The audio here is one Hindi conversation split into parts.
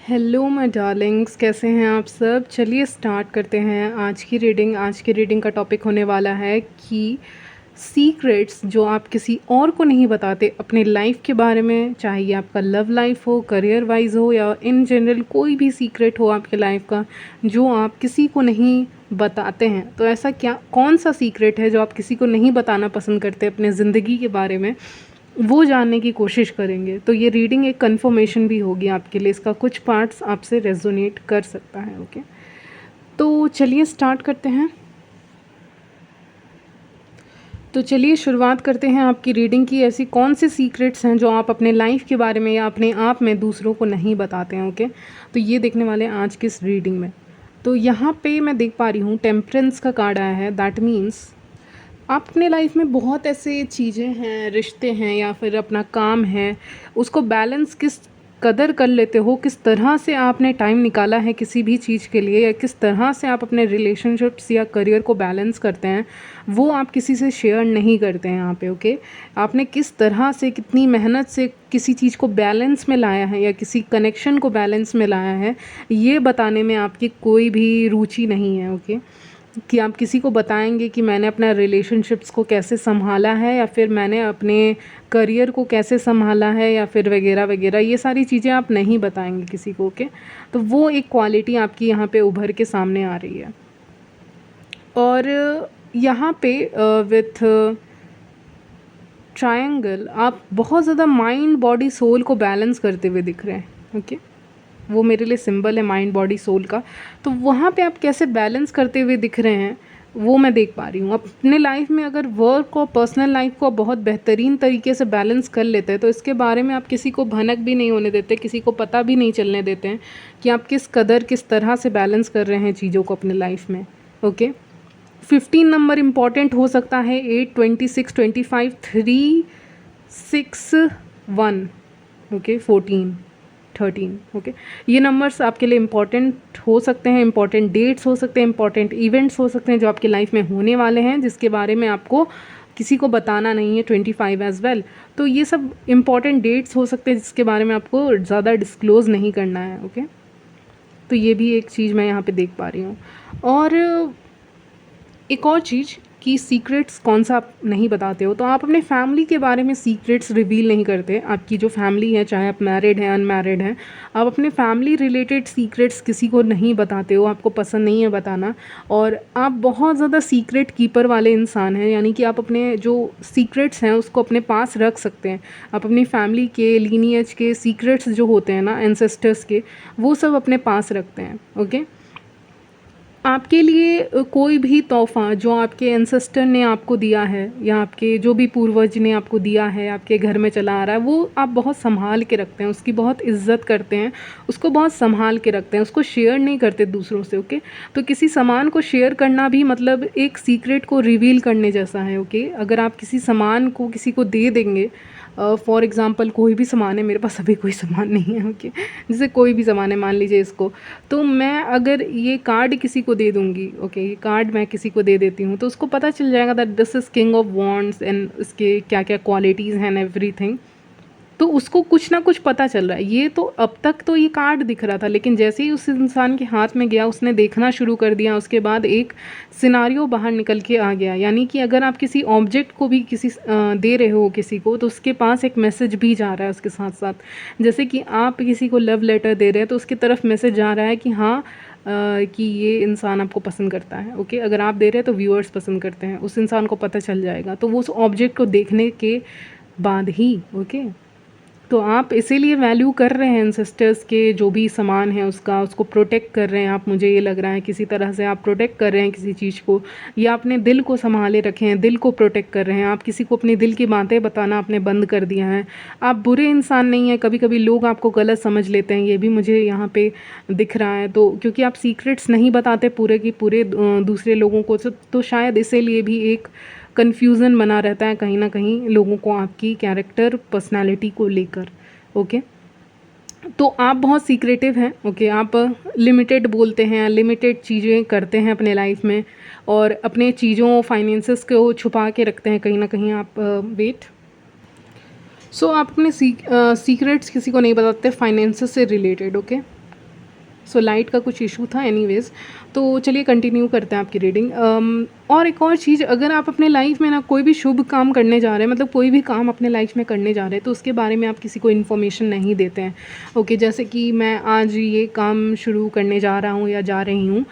हेलो माय डार्लिंग्स, कैसे हैं आप सब। चलिए स्टार्ट करते हैं आज की रीडिंग का टॉपिक होने वाला है कि सीक्रेट्स जो आप किसी और को नहीं बताते अपने लाइफ के बारे में, चाहे ये आपका लव लाइफ हो, करियर वाइज हो, या इन जनरल कोई भी सीक्रेट हो आपके लाइफ का जो आप किसी को नहीं बताते हैं। तो ऐसा क्या कौन सा सीक्रेट है जो आप किसी को नहीं बताना पसंद करते अपने ज़िंदगी के बारे में, वो जानने की कोशिश करेंगे। तो ये रीडिंग एक कंफर्मेशन भी होगी आपके लिए, इसका कुछ पार्ट्स आपसे रेजोनेट कर सकता है। ओके, तो चलिए स्टार्ट करते हैं। तो चलिए शुरुआत करते हैं आपकी रीडिंग की। ऐसी कौन से सीक्रेट्स हैं जो आप अपने लाइफ के बारे में या अपने आप में दूसरों को नहीं बताते हैं। ओके, तो ये देखने वाले हैं आज की इस रीडिंग में। तो यहाँ पे मैं देख पा रही हूँ टेम्परेंस का कार्ड आया है। दैट मीन्स आप अपने लाइफ में बहुत ऐसे चीज़ें हैं, रिश्ते हैं या फिर अपना काम है, उसको बैलेंस किस कदर कर लेते हो, किस तरह से आपने टाइम निकाला है किसी भी चीज़ के लिए, या किस तरह से आप अपने रिलेशनशिप्स या करियर को बैलेंस करते हैं, वो आप किसी से शेयर नहीं करते हैं यहाँ पे। ओके, आपने किस तरह से कितनी मेहनत से किसी चीज़ को बैलेंस में लाया है या किसी कनेक्शन को बैलेंस में लाया है, ये बताने में आपकी कोई भी रुचि नहीं है। ओके, कि आप किसी को बताएंगे कि मैंने अपना रिलेशनशिप्स को कैसे संभाला है, या फिर मैंने अपने करियर को कैसे संभाला है, या फिर वगैरह वगैरह, ये सारी चीज़ें आप नहीं बताएंगे किसी को। ओके, तो वो एक क्वालिटी आपकी यहाँ पे उभर के सामने आ रही है। और यहाँ पे विथ ट्रायंगल आप बहुत ज़्यादा माइंड बॉडी सोल को बैलेंस करते हुए दिख रहे हैं। ओके, वो मेरे लिए सिंबल है माइंड बॉडी सोल का। तो वहाँ पे आप कैसे बैलेंस करते हुए दिख रहे हैं वो मैं देख पा रही हूँ। अपने लाइफ में अगर वर्क और पर्सनल लाइफ को बहुत बेहतरीन तरीके से बैलेंस कर लेते हैं तो इसके बारे में आप किसी को भनक भी नहीं होने देते, किसी को पता भी नहीं चलने देते हैं कि आप किस तरह से बैलेंस कर रहे हैं चीज़ों को अपने लाइफ में। ओके, 15 नंबर इम्पॉर्टेंट हो सकता है, 8, 26, 25, 3, 6, 1, ओके, 14, 13। ओके, ये नंबर्स आपके लिए इम्पॉर्टेंट हो सकते हैं, इम्पॉर्टेंट डेट्स हो सकते हैं, इम्पॉर्टेंट इवेंट्स हो सकते हैं जो आपकी लाइफ में होने वाले हैं, जिसके बारे में आपको किसी को बताना नहीं है। 25 एज वेल, तो ये सब इम्पॉर्टेंट डेट्स हो सकते हैं जिसके बारे में आपको ज़्यादा डिस्क्लोज़ नहीं करना है। ओके, तो ये भी एक चीज़ मैं यहाँ पे देख पा रही हूँ। और एक और चीज़ कि सीक्रेट्स कौन सा आप नहीं बताते हो, तो आप अपने फैमिली के बारे में सीक्रेट्स रिवील नहीं करते। आपकी जो फैमिली है, चाहे आप मैरिड हैं अनमैरिड हैं, आप अपने फैमिली रिलेटेड सीक्रेट्स किसी को नहीं बताते हो, आपको पसंद नहीं है बताना। और आप बहुत ज़्यादा सीक्रेट कीपर वाले इंसान हैं, यानी कि आप अपने जो सीक्रेट्स हैं उसको अपने पास रख सकते हैं। आप अपनी फैमिली के लीनिएज के सीक्रेट्स जो होते हैं ना, एंसेस्टर्स के, वो सब अपने पास रखते हैं। ओके, आपके लिए कोई भी तोहफ़ा जो आपके एंसेस्टर ने आपको दिया है या आपके जो भी पूर्वज ने आपको दिया है, आपके घर में चला आ रहा है, वो आप बहुत संभाल के रखते हैं, उसकी बहुत इज़्ज़त करते हैं, उसको बहुत संभाल के रखते हैं, उसको शेयर नहीं करते दूसरों से। ओके, तो किसी सामान को शेयर करना भी मतलब एक सीक्रेट को रिवील करने जैसा है। ओके, अगर आप किसी सामान को किसी को दे देंगे, फॉर एग्ज़ाम्पल कोई भी सामान है, मेरे पास अभी कोई सामान नहीं है। ओके, जैसे कोई भी सामान है, मान लीजिए इसको, तो मैं अगर ये कार्ड किसी को दे दूँगी, ओके, ये कार्ड मैं किसी को दे देती हूँ, तो उसको पता चल जाएगा that this is king of wands and इसके क्या क्या क्वालिटीज़ हैं एंड एवरीथिंग। तो उसको कुछ ना कुछ पता चल रहा है। ये तो अब तक तो ये कार्ड दिख रहा था, लेकिन जैसे ही उस इंसान के हाथ में गया, उसने देखना शुरू कर दिया, उसके बाद एक सिनारियो बाहर निकल के आ गया। यानी कि अगर आप किसी ऑब्जेक्ट को भी दे रहे हो किसी को, तो उसके पास एक मैसेज भी जा रहा है उसके साथ साथ। जैसे कि आप किसी को लव लेटर दे रहे हैं तो उसकी तरफ मैसेज जा रहा है कि हाँ, कि ये इंसान आपको पसंद करता है। ओके, अगर आप दे रहे हैं तो व्यूअर्स पसंद करते हैं, उस इंसान को पता चल जाएगा, तो वो उस ऑब्जेक्ट को देखने के बाद ही। ओके, तो आप इसीलिए वैल्यू कर रहे हैं एंसेस्टर्स के जो भी सामान है उसका, उसको प्रोटेक्ट कर रहे हैं आप। मुझे ये लग रहा है किसी तरह से आप प्रोटेक्ट कर रहे हैं किसी चीज़ को, या अपने दिल को संभाले रखे हैं, दिल को प्रोटेक्ट कर रहे हैं आप। किसी को अपने दिल की बातें बताना आपने बंद कर दिया है। आप बुरे इंसान नहीं हैं, कभी कभी लोग आपको गलत समझ लेते हैं, ये भी मुझे यहाँ पे दिख रहा है। तो क्योंकि आप सीक्रेट्स नहीं बताते पूरे की पूरे दूसरे लोगों को, तो शायद इसीलिए भी एक कन्फ्यूज़न बना रहता है कहीं ना कहीं लोगों को आपकी कैरेक्टर पर्सनालिटी को लेकर। ओके, तो आप बहुत सीक्रेटिव हैं। ओके, आप लिमिटेड बोलते हैं, लिमिटेड चीज़ें करते हैं अपने लाइफ में, और अपने चीज़ों फाइनेंसेस को छुपा के रखते हैं कहीं ना कहीं आप। वेट, सो आप अपने सीक्रेट्स किसी को नहीं बताते फाइनेंसेस से रिलेटेड। ओके, सो लाइट का कुछ इशू था एनीवेज़। तो चलिए कंटिन्यू करते हैं आपकी रीडिंग। और एक और चीज़, अगर आप अपने लाइफ में ना कोई भी शुभ काम करने जा रहे हैं, मतलब कोई भी काम अपने लाइफ में करने जा रहे हैं, तो उसके बारे में आप किसी को इन्फॉर्मेशन नहीं देते हैं। ओके, जैसे कि मैं आज ये काम शुरू करने जा रहा हूँ या जा रही हूँ,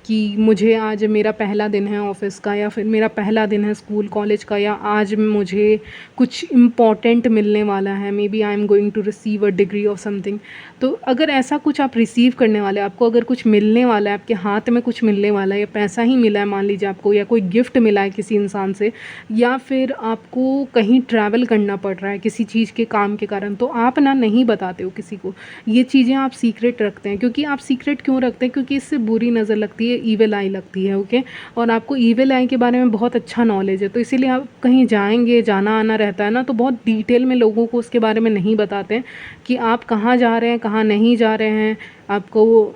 कि मुझे आज मेरा पहला दिन है ऑफ़िस का, या फिर मेरा पहला दिन है स्कूल कॉलेज का, या आज मुझे कुछ इम्पॉर्टेंट मिलने वाला है, may be I am going to receive a degree और समथिंग। तो अगर ऐसा कुछ आप रिसीव करने वाले हैं, आपको अगर कुछ मिलने वाला है, आपके हाथ में कुछ मिलने वाला है, या पैसा ही मिला है मान लीजिए आपको, या कोई गिफ्ट मिला है किसी इंसान से, या फिर आपको कहीं ट्रैवल करना पड़ रहा है किसी चीज़ के काम के कारण, तो आप ना नहीं बताते हो किसी को। ये चीज़ें आप सीक्रेट रखते हैं। क्योंकि आप सीक्रेट क्यों रखते हैं? क्योंकि इससे बुरी नज़र लगती है, ईविल आई लगती है। ओके, और आपको ईविल आई के बारे में बहुत अच्छा नॉलेज है, तो इसीलिए आप कहीं जाएंगे, जाना आना रहता है ना, तो बहुत डिटेल में लोगों को उसके बारे में नहीं बताते हैं कि आप कहाँ जा रहे हैं, कहाँ नहीं जा रहे हैं, आपको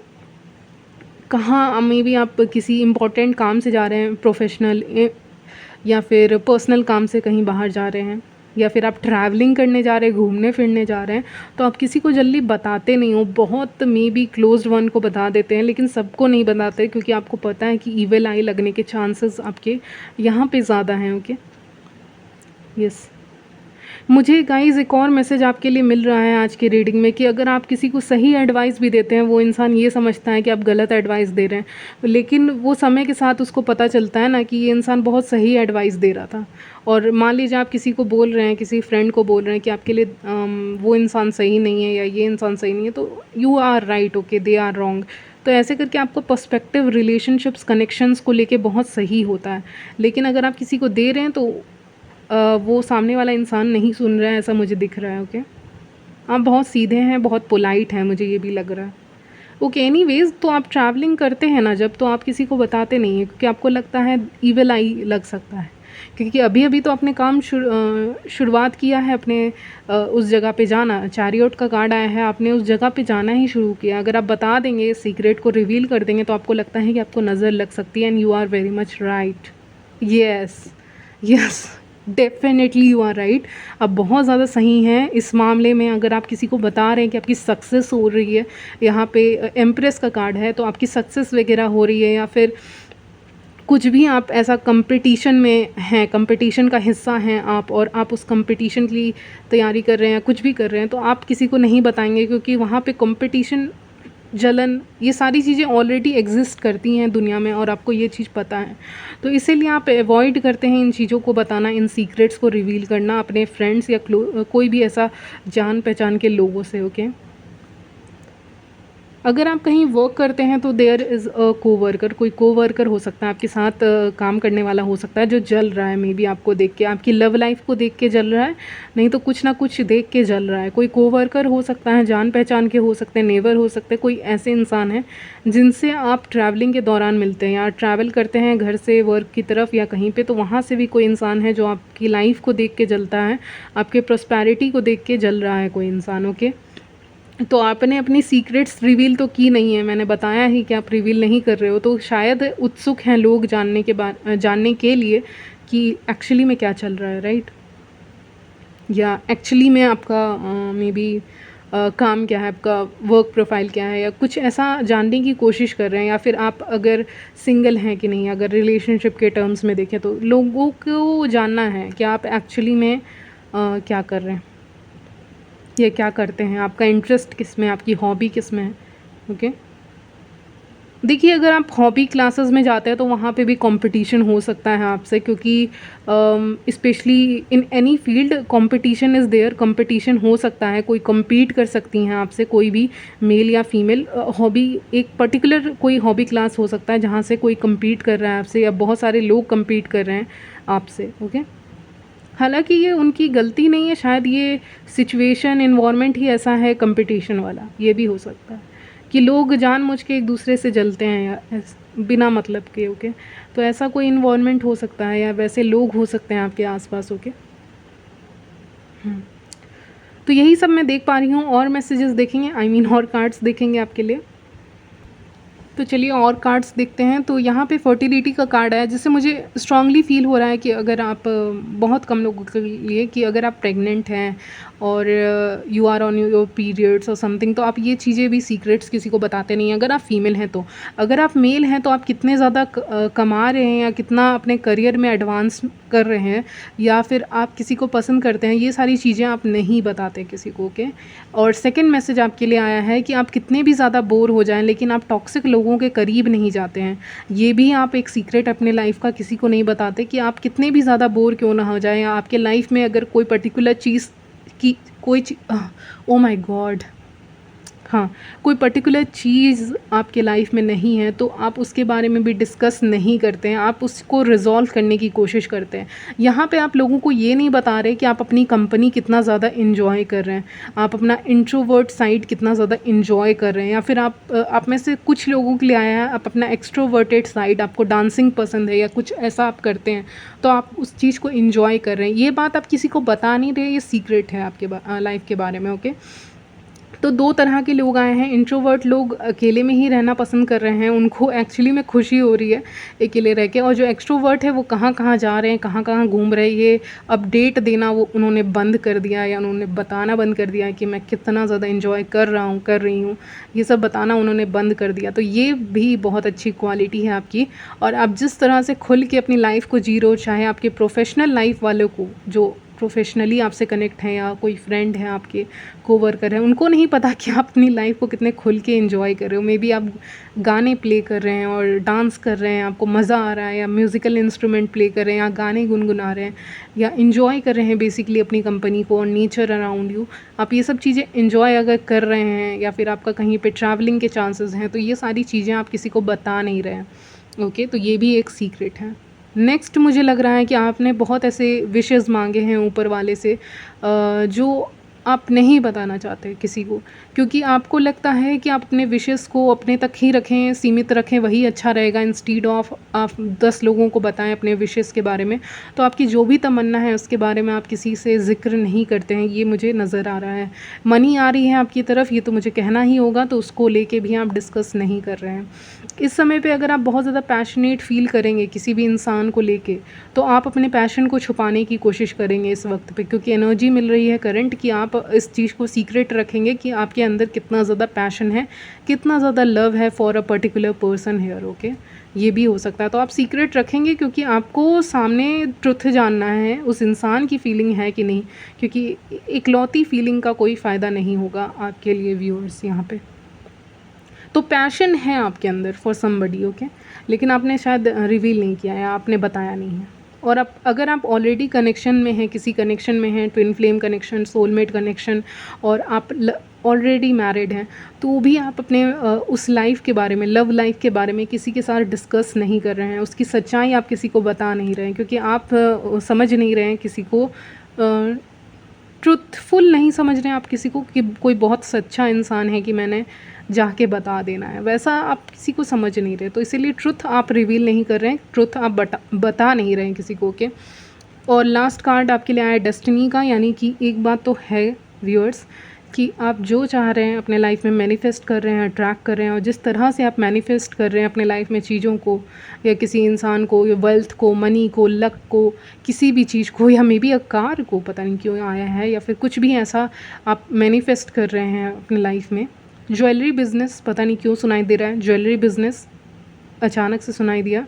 कहाँ, मे बी आप किसी इम्पोर्टेंट काम से जा रहे हैं, प्रोफेशनल या फिर पर्सनल काम से कहीं बाहर जा रहे हैं, या फिर आप ट्रैवलिंग करने जा रहे हैं, घूमने फिरने जा रहे हैं, तो आप किसी को जल्दी बताते नहीं हो। बहुत मे बी क्लोज्ड वन को बता देते हैं, लेकिन सबको नहीं बताते, क्योंकि आपको पता है कि ईविल आई लगने के चांसेस आपके यहाँ पे ज़्यादा हैं। Okay, yes. मुझे गाइज़ एक और मैसेज आपके लिए मिल रहा है आज की रीडिंग में, कि अगर आप किसी को सही एडवाइस भी देते हैं, वो इंसान ये समझता है कि आप गलत एडवाइस दे रहे हैं, लेकिन वो समय के साथ उसको पता चलता है ना कि ये इंसान बहुत सही एडवाइस दे रहा था। और मान लीजिए आप किसी को बोल रहे हैं, किसी फ्रेंड को बोल रहे हैं कि आपके लिए वो इंसान सही नहीं है या ये इंसान सही नहीं है, तो you are right, okay, they are wrong. तो ऐसे करके आपका पर्सपेक्टिव रिलेशनशिप्स कनेक्शंस को लेके बहुत सही होता है। लेकिन अगर आप किसी को दे रहे हैं, तो वो सामने वाला इंसान नहीं सुन रहा है, ऐसा मुझे दिख रहा है। ओके, आप बहुत सीधे हैं, बहुत पोलाइट हैं, मुझे ये भी लग रहा है। ओके, एनीवेज़, तो आप ट्रैवलिंग करते हैं ना जब, तो आप किसी को बताते नहीं हैं, क्योंकि आपको लगता है ईविल आई लग सकता है। क्योंकि अभी अभी तो आपने काम शुरुआत किया है अपने उस जगह पे जाना, चैरियट का कार्ड आया है, आपने उस जगह पे जाना ही शुरू किया। अगर आप बता देंगे, सीक्रेट को रिवील कर देंगे, तो आपको लगता है कि आपको नज़र लग सकती है, and you are very much right. Yes, yes, definitely you are right. आप बहुत ज़्यादा सही हैं इस मामले में। अगर आप किसी को बता रहे हैं कि आपकी सक्सेस हो रही है, यहाँ पे एम्प्रेस का कार्ड है, तो आपकी सक्सेस वगैरह हो रही है, या फिर कुछ भी आप ऐसा कंपटीशन में हैं, कंपटीशन का हिस्सा हैं आप, और आप उस कंपटीशन की तैयारी कर रहे हैं, कुछ भी कर रहे हैं, तो आप किसी को नहीं बताएंगे, क्योंकि वहाँ पे कंपटीशन, जलन, ये सारी चीज़ें ऑलरेडी एग्जिस्ट करती हैं दुनिया में, और आपको ये चीज़ पता है। तो इसीलिए आप अवॉइड करते हैं इन चीज़ों को बताना, इन सीक्रेट्स को रिवील करना अपने फ्रेंड्स या कोई भी ऐसा जान पहचान के लोगों से। ओके, अगर आप कहीं वर्क करते हैं, तो देयर इज़ अ कोवर्कर, कोई कोवर्कर हो सकता है आपके साथ काम करने वाला हो सकता है, जो जल रहा है, मे बी आपको देख के, आपकी लव लाइफ को देख के जल रहा है, नहीं तो कुछ ना कुछ देख के जल रहा है। कोई कोवर्कर हो सकता है, जान पहचान के हो सकते हैं, नेबर हो सकते हैं, कोई ऐसे इंसान हैं जिनसे आप ट्रैवलिंग के दौरान मिलते हैं, या ट्रैवल करते हैं घर से वर्क की तरफ या कहीं पे, तो वहाँ से भी कोई इंसान है जो आपकी लाइफ को देख के जलता है, आपके प्रॉस्पेरिटी को देख के जल रहा है कोई इंसान। ओके, तो आपने अपनी सीक्रेट्स रिवील तो की नहीं है, मैंने बताया ही कि आप रिवील नहीं कर रहे हो, तो शायद उत्सुक हैं लोग जानने के लिए कि एक्चुअली में क्या चल रहा है, राइट? या एक्चुअली में आपका मे बी काम क्या है, आपका वर्क प्रोफाइल क्या है, या कुछ ऐसा जानने की कोशिश कर रहे हैं, या फिर आप अगर सिंगल हैं कि नहीं, अगर रिलेशनशिप के टर्म्स में देखें, तो लोगों को जानना है कि आप एक्चुअली में क्या कर रहे हैं, ये क्या करते हैं, आपका इंटरेस्ट किस में, आपकी हॉबी किस में है। ओके, देखिए, अगर आप हॉबी क्लासेस में जाते हैं, तो वहाँ पे भी कंपटीशन हो सकता है आपसे, क्योंकि specially in any field competition is there, competition हो सकता है, कोई compete कर सकती हैं आपसे, कोई भी मेल या फीमेल। हॉबी, एक पर्टिकुलर कोई हॉबी क्लास हो सकता है जहाँ से कोई compete कर रहा है आपसे, या बहुत सारे लोग compete कर रहे हैं आपसे। ओके, हालांकि ये उनकी गलती नहीं है, शायद ये सिचुएशन, इन्वायरमेंट ही ऐसा है कंपटीशन वाला, ये भी हो सकता है कि लोग जानबूझ के एक दूसरे से जलते हैं, या बिना मतलब के। ओके, तो ऐसा कोई इन्वायरमेंट हो सकता है, या वैसे लोग हो सकते हैं आपके आसपास। ओके, तो यही सब मैं देख पा रही हूँ। और मैसेजेस देखेंगे, आई मीन और कार्ड्स देखेंगे आपके लिए। तो चलिए और कार्ड्स देखते हैं। तो यहाँ पे फर्टिलिटी का कार्ड है, जिससे मुझे स्ट्रांगली फील हो रहा है कि अगर आप बहुत कम लोगों के लिए कि अगर आप प्रेग्नेंट हैं और you are on your periods और समथिंग, तो आप ये चीज़ें भी सीक्रेट्स किसी को बताते नहीं हैं। अगर आप फीमेल हैं तो, अगर आप मेल हैं तो आप कितने ज़्यादा कमा रहे हैं या कितना अपने करियर में एडवांस कर रहे हैं या फिर आप किसी को पसंद करते हैं, ये सारी चीज़ें आप नहीं बताते किसी को। ओके। और सेकंड मैसेज आपके लिए आया है कि आप कितने भी ज़्यादा बोर हो जाएं लेकिन आप टॉक्सिक लोगों के करीब नहीं जाते हैं। ये भी आप एक सीक्रेट अपने लाइफ का किसी को नहीं बताते कि आप कितने भी ज़्यादा बोर क्यों ना हो जाएं, या आपके लाइफ में अगर कोई पर्टिकुलर चीज़ की कोई ओ माय गॉड, हाँ, कोई पर्टिकुलर चीज़ आपके लाइफ में नहीं है तो आप उसके बारे में भी डिस्कस नहीं करते हैं, आप उसको रिजॉल्व करने की कोशिश करते हैं। यहाँ पे आप लोगों को ये नहीं बता रहे कि आप अपनी कंपनी कितना ज़्यादा इन्जॉय कर रहे हैं, आप अपना इंट्रोवर्ट साइड कितना ज़्यादा इन्जॉय कर रहे हैं, या फिर आप में से कुछ लोगों के लिए आया है आप अपना एक्सट्रोवर्टेड साइड, आपको डांसिंग पसंद है या कुछ ऐसा आप करते हैं तो आप उस चीज़ को इन्जॉय कर रहे हैं। ये बात आप किसी को बता नहीं रहे, ये सीक्रेट है आपके लाइफ के बारे में। ओके। तो दो तरह के लोग आए हैं। इंट्रोवर्ट लोग अकेले में ही रहना पसंद कर रहे हैं, उनको एक्चुअली में खुशी हो रही है अकेले रह के, और जो एक्सट्रोवर्ट है वो कहाँ कहाँ जा रहे हैं, कहाँ कहाँ घूम रहे हैं, ये अपडेट देना वो उन्होंने बंद कर दिया या उन्होंने बताना बंद कर दिया कि मैं कितना ज़्यादा इन्जॉय कर रहा हूँ, कर रही हूँ, ये सब बताना उन्होंने बंद कर दिया। तो ये भी बहुत अच्छी क्वालिटी है आपकी। और आप जिस तरह से खुल के अपनी लाइफ को जी रहे हो, चाहे आपके प्रोफेशनल लाइफ वालों को जो प्रोफेशनली आपसे कनेक्ट हैं या कोई फ्रेंड है आपके, कोवर्कर है, उनको नहीं पता कि आप अपनी लाइफ को कितने खुल के एंजॉय कर रहे हो। मे बी आप गाने प्ले कर रहे हैं और डांस कर रहे हैं, आपको मज़ा आ रहा है, या म्यूज़िकल इंस्ट्रूमेंट प्ले कर रहे हैं, या गाने गुनगुना रहे हैं, या इन्जॉय कर रहे हैं बेसिकली अपनी कंपनी को और नेचर अराउंड यू। आप ये सब चीज़ें इन्जॉय अगर कर रहे हैं या फिर आपका कहीं पे ट्रैवलिंग के चांसेस हैं, तो ये सारी चीज़ें आप किसी को बता नहीं रहे हैं। ओके। तो ये भी एक सीक्रेट है। नेक्स्ट मुझे लग रहा है कि आपने बहुत ऐसे विशेस मांगे हैं ऊपर वाले से जो आप नहीं बताना चाहते किसी को, क्योंकि आपको लगता है कि आप अपने विशेस को अपने तक ही रखें, सीमित रखें, वही अच्छा रहेगा, इंस्टीड ऑफ आप 10 लोगों को बताएं अपने विशेस के बारे में। तो आपकी जो भी तमन्ना है उसके बारे में आप किसी से ज़िक्र नहीं करते हैं, ये मुझे नज़र आ रहा है। मनी आ रही है आपकी तरफ, ये तो मुझे कहना ही होगा, तो उसको लेके भी आप डिस्कस नहीं कर रहे हैं। इस समय पे अगर आप बहुत ज़्यादा पैशनेट फ़ील करेंगे किसी भी इंसान को लेके, तो आप अपने पैशन को छुपाने की कोशिश करेंगे इस वक्त पे, क्योंकि एनर्जी मिल रही है करंट कि आप इस चीज़ को सीक्रेट रखेंगे कि आपके अंदर कितना ज़्यादा पैशन है, कितना ज़्यादा लव है for a particular person here. Okay. ये भी हो सकता है। तो आप सीक्रेट रखेंगे क्योंकि आपको सामने ट्रुथ जानना है, उस इंसान की फीलिंग है कि नहीं, क्योंकि इकलौती फीलिंग का कोई फ़ायदा नहीं होगा आपके लिए व्यूअर्स यहाँ पे। तो पैशन है आपके अंदर फॉर समबडी। ओके। लेकिन आपने शायद रिवील नहीं किया है, आपने बताया नहीं है। और आप अगर आप ऑलरेडी कनेक्शन में हैं, किसी कनेक्शन में हैं, twin flame connection, soulmate connection, और आप ऑलरेडी मैरिड हैं, तो भी आप अपने उस लाइफ के बारे में, लव लाइफ के बारे में किसी के साथ डिस्कस नहीं कर रहे हैं, उसकी सच्चाई आप किसी को बता नहीं रहे हैं, क्योंकि आप समझ नहीं रहे हैं किसी को, ट्रुथफुल नहीं समझ रहे हैं आप किसी को कि कोई बहुत सच्चा इंसान है कि मैंने जाके बता देना है, वैसा आप किसी को समझ नहीं रहे। तो इसीलिए ट्रुथ आप रिवील नहीं कर रहे हैं, ट्रुथ आप बता नहीं रहे हैं किसी को। ओके। और लास्ट कार्ड आपके लिए आया डेस्टिनी का, यानी कि एक बात तो है व्यूअर्स कि आप जो चाह रहे हैं अपने लाइफ में मैनिफेस्ट कर रहे हैं, अट्रैक्ट कर रहे हैं, और जिस तरह से आप मैनिफेस्ट कर रहे हैं अपने लाइफ में चीज़ों को, या किसी इंसान को, या वेल्थ को, मनी को, लक को, किसी भी चीज़ को, या मे बी अ कार को, पता नहीं क्यों आया है, या फिर कुछ भी ऐसा आप मैनिफेस्ट कर रहे हैं अपने लाइफ में। ज्वेलरी बिज़नेस, पता नहीं क्यों सुनाई दे रहा है, ज्वेलरी बिज़नेस अचानक से सुनाई दिया,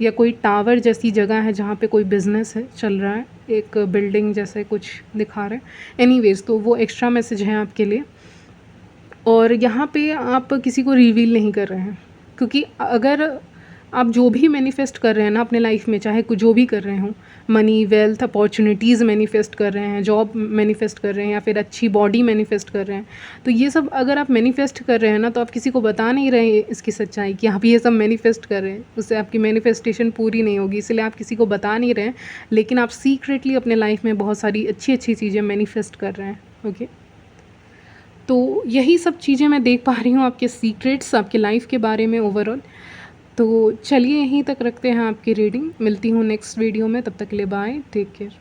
या कोई टावर जैसी जगह है जहाँ पे कोई बिज़नेस है चल रहा है, एक बिल्डिंग जैसे कुछ दिखा रहे हैं। एनीवेज, तो वो एक्स्ट्रा मैसेज है आपके लिए। और यहाँ पे आप किसी को रिवील नहीं कर रहे हैं, क्योंकि अगर आप जो भी मैनिफेस्ट कर रहे हैं ना अपने लाइफ में, चाहे कुछ जो भी कर रहे हों, मनी, वेल्थ, अपॉर्चुनिटीज़ मैनिफेस्ट कर रहे हैं, जॉब मैनिफेस्ट कर रहे हैं, या फिर अच्छी बॉडी मैनिफेस्ट कर रहे हैं, तो ये सब अगर आप मैनिफेस्ट कर रहे हैं ना, तो आप किसी को बता नहीं रहे हैं इसकी सच्चाई कि आप ये सब मैनिफेस्ट कर रहे हैं, उससे आपकी मैनिफेस्टेशन पूरी नहीं होगी, इसलिए आप किसी को बता नहीं रहे हैं, लेकिन आप सीक्रेटली अपने लाइफ में बहुत सारी अच्छी अच्छी चीज़ें मैनिफेस्ट कर रहे हैं। ओके। तो यही सब चीज़ें मैं देख पा रही हूँ, आपके सीक्रेट्स, आपके लाइफ के बारे में ओवरऑल। तो चलिए यहीं तक रखते हैं आपकी रीडिंग, मिलती हूँ नेक्स्ट वीडियो में, तब तक के लिए बाय, टेक केयर।